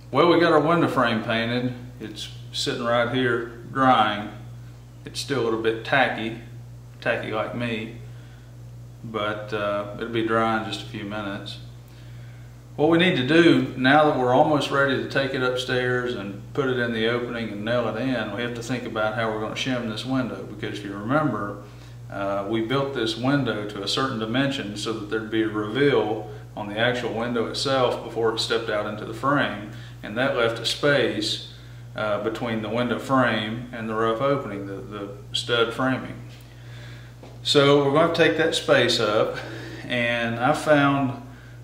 Well, we got our window frame painted. It's sitting right here drying. It's still a little bit tacky like me, but it'll be dry in just a few minutes. What we need to do, now that we're almost ready to take it upstairs and put it in the opening and nail it in, we have to think about how we're going to shim this window, because if you remember, we built this window to a certain dimension so that there'd be a reveal on the actual window itself before it stepped out into the frame, and that left a space between the window frame and the rough opening, the stud framing. So we're going to take that space up, and I found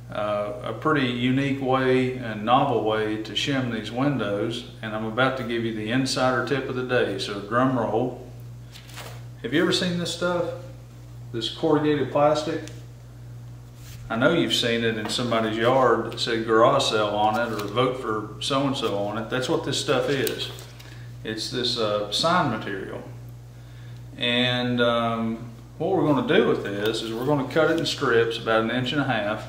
a pretty unique way and novel way to shim these windows, and I'm about to give you the insider tip of the day, so drum roll. Have you ever seen this stuff? This corrugated plastic? I know you've seen it in somebody's yard that said garage sale on it or vote for so-and-so on it. That's what this stuff is. It's this sign material. And what we're going to do with this is we're going to cut it in strips about 1.5 inches.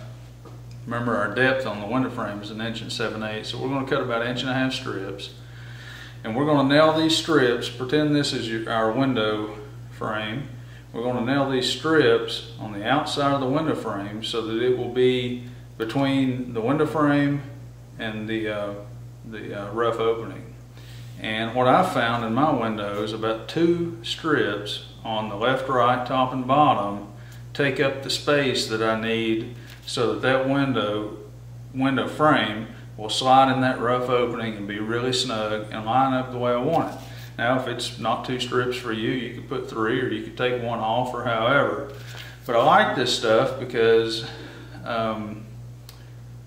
Remember, our depth on the window frame is 1 7/8 inches, so we're going to cut about 1.5 inch strips. And we're going to nail these strips, pretend this is our window frame. We're going to nail these strips on the outside of the window frame so that it will be between the window frame and the rough opening. And what I found in my windows, about 2 strips on the left, right, top, and bottom take up the space that I need so that that window frame will slide in that rough opening and be really snug and line up the way I want it. Now, if it's not 2 strips for you, you could put 3, or you could take 1 off, or however. But I like this stuff because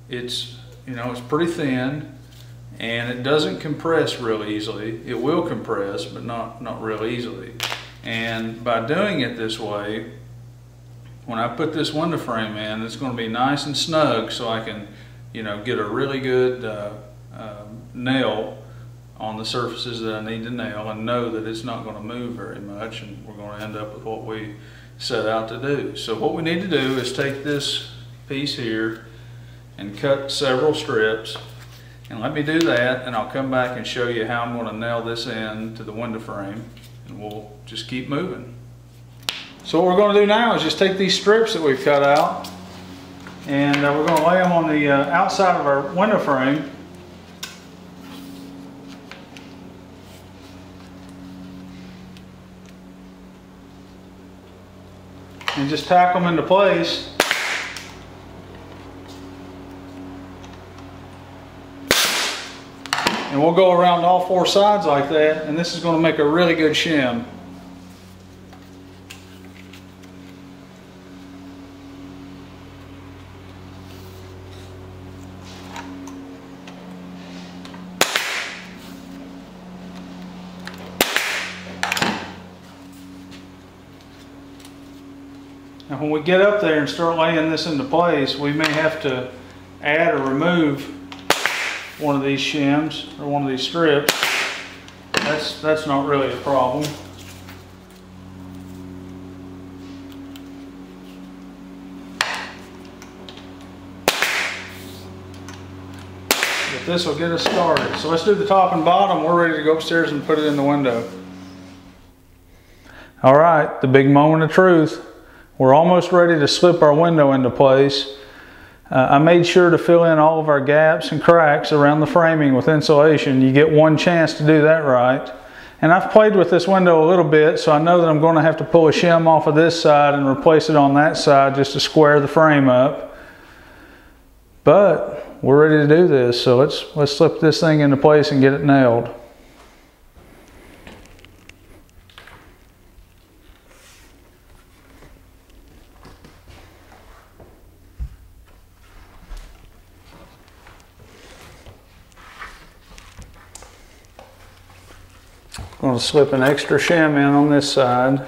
it's pretty thin, and it doesn't compress real easily. It will compress, but not real easily. And by doing it this way, when I put this window frame in, it's going to be nice and snug, so I can, get a really good nail on the surfaces that I need to nail, and know that it's not going to move very much, and we're going to end up with what we set out to do. So what we need to do is take this piece here and cut several strips, and let me do that, and I'll come back and show you how I'm going to nail this in to the window frame, and we'll just keep moving. So what we're going to do now is just take these strips that we've cut out, and we're going to lay them on the outside of our window frame. And just tack them into place. And we'll go around all 4 sides like that, and this is going to make a really good shim. Now when we get up there and start laying this into place, we may have to add or remove one of these shims or one of these strips. That's not really a problem. But this will get us started. So let's do the top and bottom. We're ready to go upstairs and put it in the window. All right, the big moment of truth. We're almost ready to slip our window into place. I made sure to fill in all of our gaps and cracks around the framing with insulation. You get one chance to do that right. And I've played with this window a little bit, so I know that I'm going to have to pull a shim off of this side and replace it on that side just to square the frame up. But we're ready to do this, so let's slip this thing into place and get it nailed. I'm going to slip an extra shim in on this side,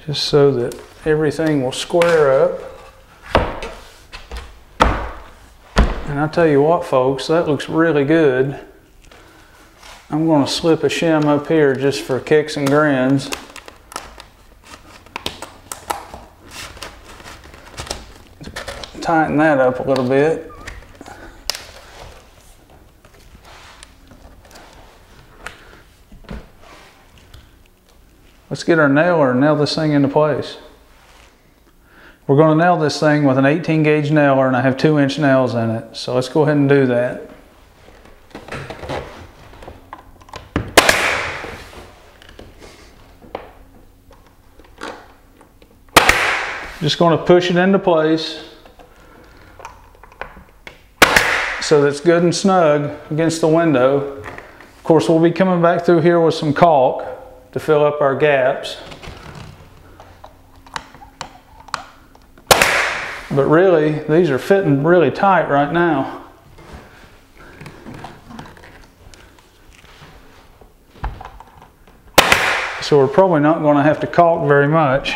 just so that everything will square up. And I'll tell you what, folks, that looks really good. I'm going to slip a shim up here just for kicks and grins. Tighten that up a little bit. let's get our nailer and nail this thing into place. We're going to nail this thing with an 18 gauge nailer, and I have 2-inch nails in it. So let's go ahead and do that. Just going to push it into place so that it's good and snug against the window. Of course, we'll be coming back through here with some caulk to fill up our gaps. But really, these are fitting really tight right now. So we're probably not going to have to caulk very much.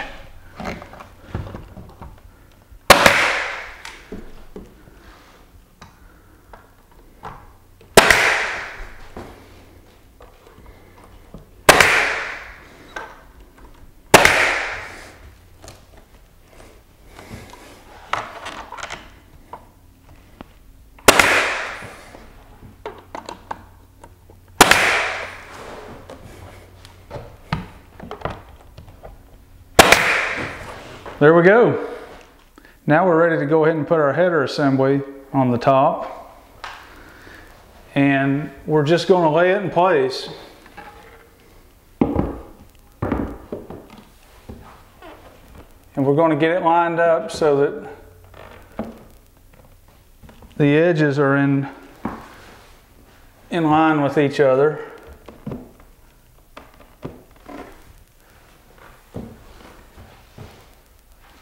There we go. Now we're ready to go ahead and put our header assembly on the top. And we're just going to lay it in place. And we're going to get it lined up so that the edges are in line with each other.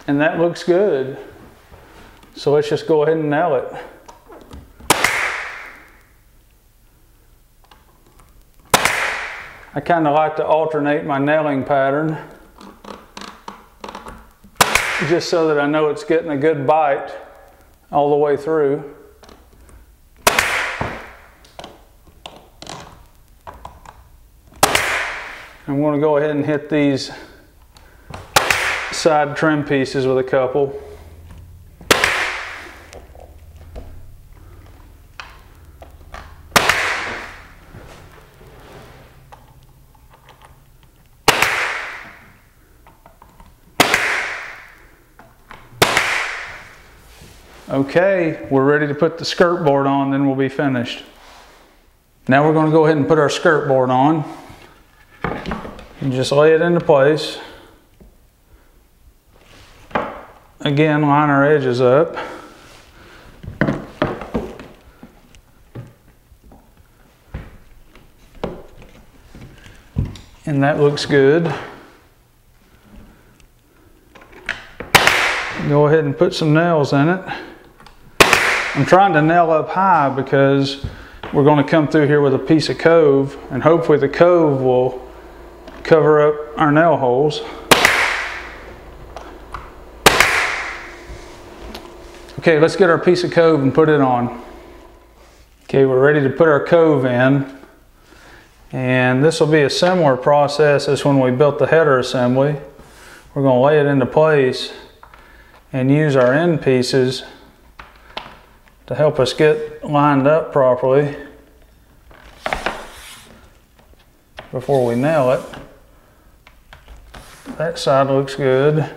And that looks good. So let's just go ahead and nail it. I kind of like to alternate my nailing pattern just so that I know it's getting a good bite all the way through. I'm going to go ahead and hit these side trim pieces with a couple. Okay, we're ready to put the skirt board on, then we'll be finished. Now we're going to go ahead and put our skirt board on and just lay it into place. Again, line our edges up. And that looks good. Go ahead and put some nails in it. I'm trying to nail up high because we're going to come through here with a piece of cove, and hopefully the cove will cover up our nail holes. Okay, let's get our piece of cove and put it on. Okay, we're ready to put our cove in. And this will be a similar process as when we built the header assembly. We're going to lay it into place and use our end pieces to help us get lined up properly before we nail it. That side looks good.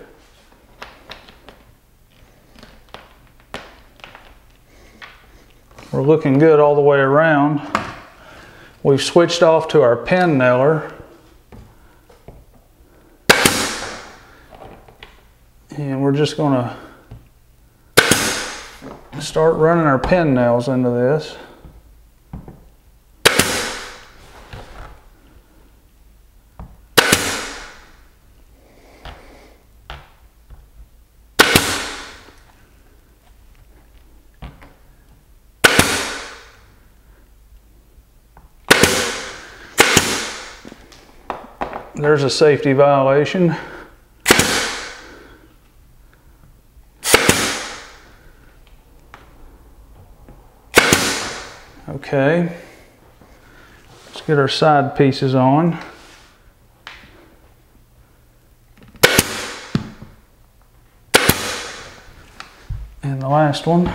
We're looking good all the way around. We've switched off to our pin nailer. And we're just going to start running our pin nails into this. There's a safety violation. Okay, let's get our side pieces on. And the last one.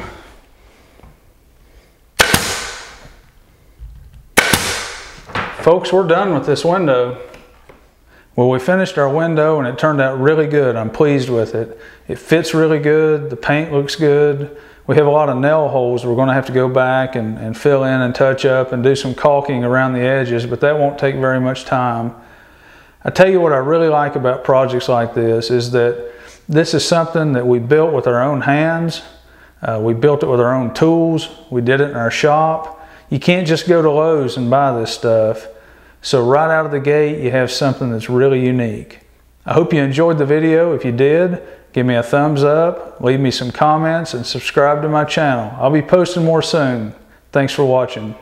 Folks, we're done with this window. Well, we finished our window and it turned out really good. I'm pleased with it. It fits really good. The paint looks good. We have a lot of nail holes we're going to have to go back and fill in and touch up and do some caulking around the edges, but that won't take very much time. I tell you what I really like about projects like this is that this is something that we built with our own hands. We built it with our own tools. We did it in our shop. You can't just go to Lowe's and buy this stuff. So right out of the gate, you have something that's really unique. I hope you enjoyed the video. If you did, give me a thumbs up, leave me some comments, and subscribe to my channel. I'll be posting more soon. Thanks for watching.